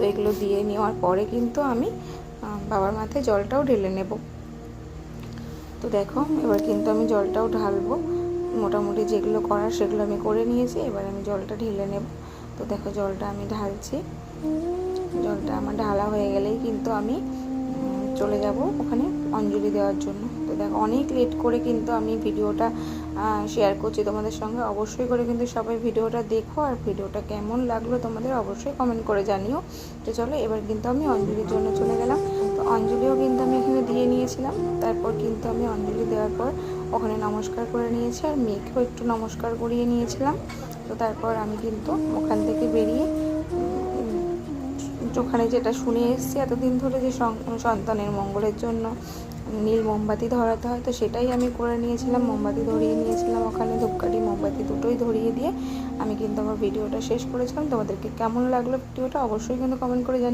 এগুলো দিয়ে নেওয়ার পরে কিন্তু আমি বাবার মাথায় জলটাও ঢেলে নেব। তো দেখো এবার কিন্তু আমি জলটাও ঢালবো, মোটামুটি যেগুলো করার সেগুলো আমি করে নিয়েছি, এবার আমি জলটা ঢেলে নেব। তো দেখো জলটা আমি ঢালছি, জলটা আমার ঢালা হয়ে গেলেই কিন্তু আমি চলে যাব ওখানে অঞ্জলি দেওয়ার জন্য। তো দেখো অনেক লেট করে কিন্তু আমি ভিডিওটা শেয়ার করছি তোমাদের সঙ্গে, অবশ্যই করে কিন্তু সবাই ভিডিওটা দেখো, আর ভিডিওটা কেমন লাগলো তোমাদের অবশ্যই কমেন্ট করে জানিও। তো চলো এবার কিন্তু আমি অঞ্জলির জন্য চলে গেলাম। তো অঞ্জলিও কিন্তু আমি এখানে দিয়ে নিয়েছিলাম, তারপর কিন্তু আমি অঞ্জলি দেওয়ার পর ওখানে নমস্কার করে নিয়েছি, আর মেয়েকেও একটু নমস্কার করিয়ে নিয়েছিলাম। তো তারপর আমি কিন্তু ওখান থেকে বেরিয়ে ওখানে যেটা শুনে এসেছি এতদিন ধরে যে সন্তানের মঙ্গলের জন্য নীল মোমবাতি ধরাতে হয়, তো সেটাই আমি করে নিয়েছিলাম, মোমবাতি ধরিয়ে নিয়েছিলাম ওখানে, ধূপকাঠি মোমবাতি দুটোই ধরিয়ে দিয়ে আমি কিন্তু আমার ভিডিওটা শেষ করেছিলাম। তোমাদেরকে কেমন লাগলো ভিডিওটা অবশ্যই কিন্তু কমেন্ট করে জানিও।